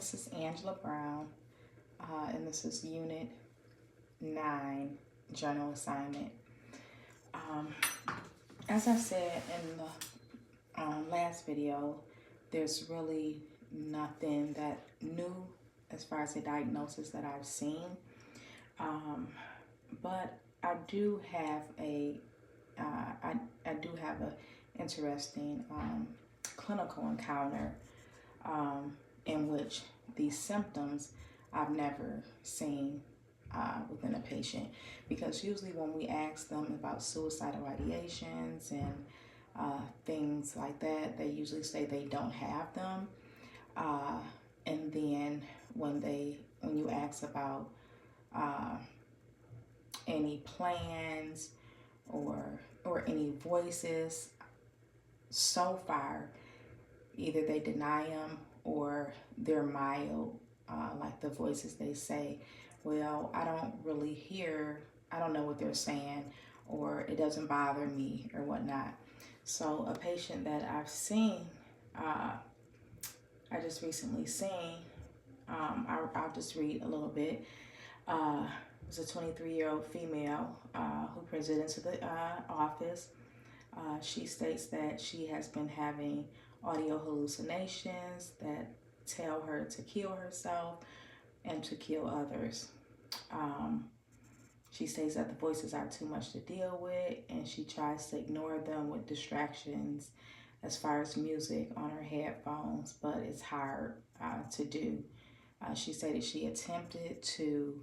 This is Angela Brown, and this is Unit 9, Journal Assignment. As I said in the last video, there's really nothing that new as far as the diagnosis that I've seen, but I do have I do have an interesting clinical encounter in which these symptoms I've never seen within a patient, because usually when we ask them about suicidal ideations and things like that, they usually say they don't have them, and then when you ask about any plans or any voices, so far either they deny them or they're mild, like the voices they say, well, I don't know what they're saying, or it doesn't bother me or whatnot. So a patient that I've seen, I just recently seen, I'll just read a little bit. It was a 23-year-old female who presented to the office. She states that she has been having audio hallucinations that tell her to kill herself and to kill others. She states that the voices are too much to deal with, and she tries to ignore them with distractions as far as music on her headphones, but it's hard to do. She stated she attempted to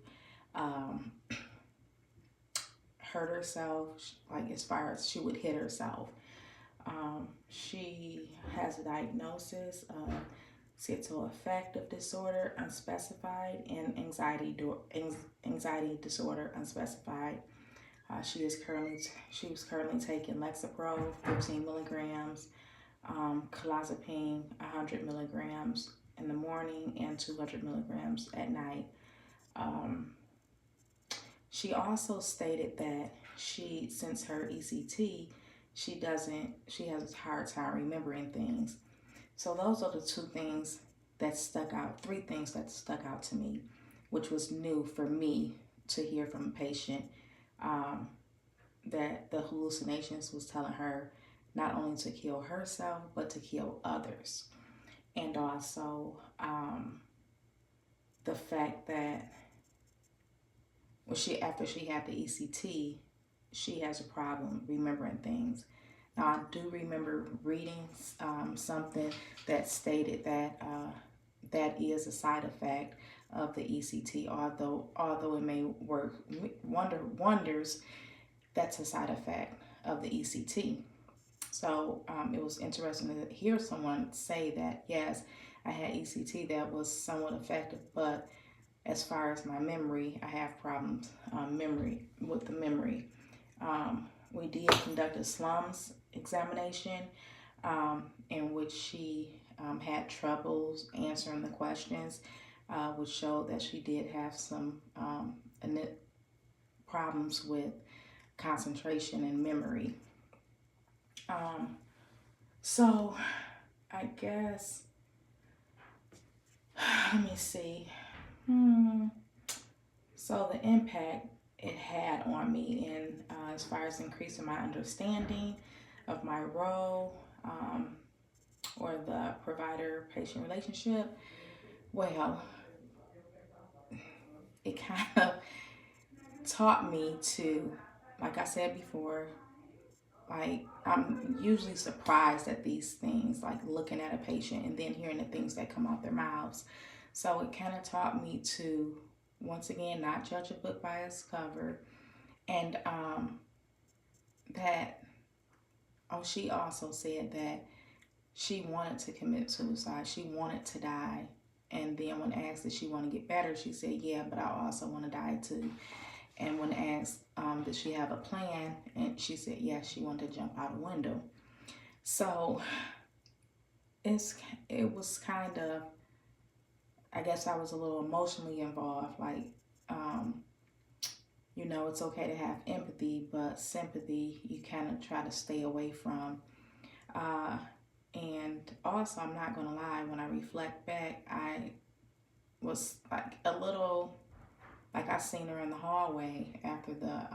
hurt herself, like as far as she would hit herself. She has a diagnosis of schizoaffective disorder unspecified and anxiety disorder unspecified. She was currently taking Lexapro 15 milligrams, clozapine 100 milligrams in the morning and 200 milligrams at night. She also stated that since her ECT, she has a hard time remembering things. So those are the three things that stuck out to me, which was new for me to hear from a patient, that the hallucinations was telling her not only to kill herself, but to kill others. And also the fact that after she had the ECT, she has a problem remembering things. Now, I do remember reading something that stated that that is a side effect of the ECT, although it may work wonders, that's a side effect of the ECT. So it was interesting to hear someone say that, yes, I had ECT that was somewhat effective, but as far as my memory, I have problems with the memory. We did conduct a slums examination in which she had troubles answering the questions, which showed that she did have some problems with concentration and memory. So I guess, let me see. So the impact it had on me in as far as increasing my understanding of my role or the provider-patient relationship, well, it kind of taught me to, like I said before, like I'm usually surprised at these things, like looking at a patient and then hearing the things that come out their mouths. So it kind of taught me to, once again, not judge a book by its cover. And she also said that she wanted to commit suicide. She wanted to die. And then when asked if she wanted to get better, she said, yeah, but I also want to die too. And when asked, did she have a plan? And she said, yes, she wanted to jump out a window. So it was kind of, I guess I was a little emotionally involved. Like, it's okay to have empathy, but sympathy, you kind of try to stay away from. And also, I'm not going to lie, when I reflect back, I was like a little, like I seen her in the hallway after the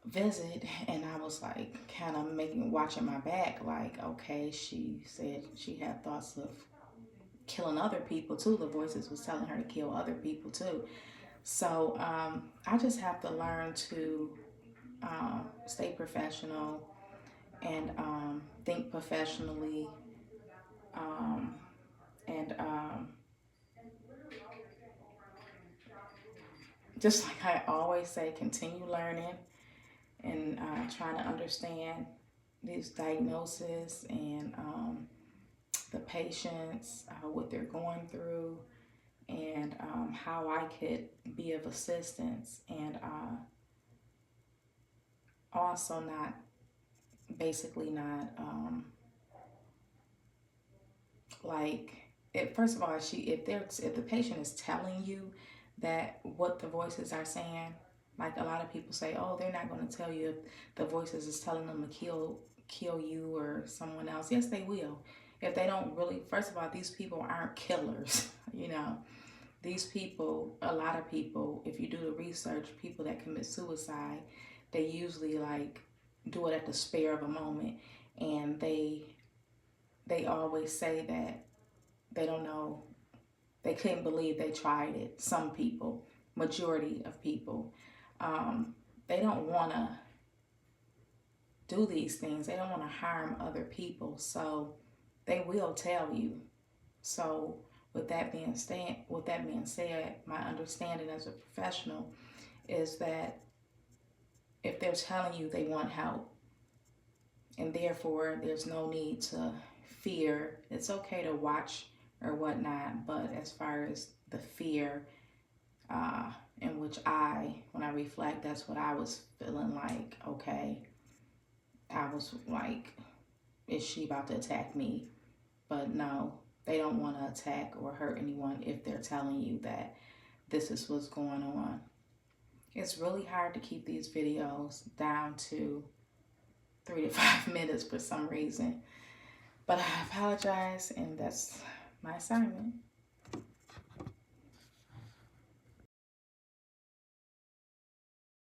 visit, and I was like kind of watching my back, like, okay, she said she had thoughts of killing other people too. The voices was telling her to kill other people too. So I just have to learn to stay professional and think professionally, um, and just like I always say, continue learning and trying to understand these diagnoses and the patients, what they're going through, and how I could be of assistance, and also not, basically not, like, first of all, if the patient is telling you that what the voices are saying, like a lot of people say, oh, they're not going to tell you if the voices is telling them to kill you or someone else. Yes, they will. If they don't really, first of all, these people aren't killers. You know, these people, a lot of people, if you do the research, people that commit suicide, they usually like do it at the spare of a moment, and they always say that they don't know, they couldn't believe they tried it. Some people, majority of people, they don't want to do these things. They don't want to harm other people, so they will tell you. So with that being said, my understanding as a professional is that if they're telling you they want help, and therefore there's no need to fear. It's okay to watch or whatnot, but as far as the fear, in which when I reflect, that's what I was feeling like. Okay, I was like, is she about to attack me? But no, they don't want to attack or hurt anyone if they're telling you that this is what's going on. It's really hard to keep these videos down to 3 to 5 minutes for some reason. But I apologize, and that's my assignment.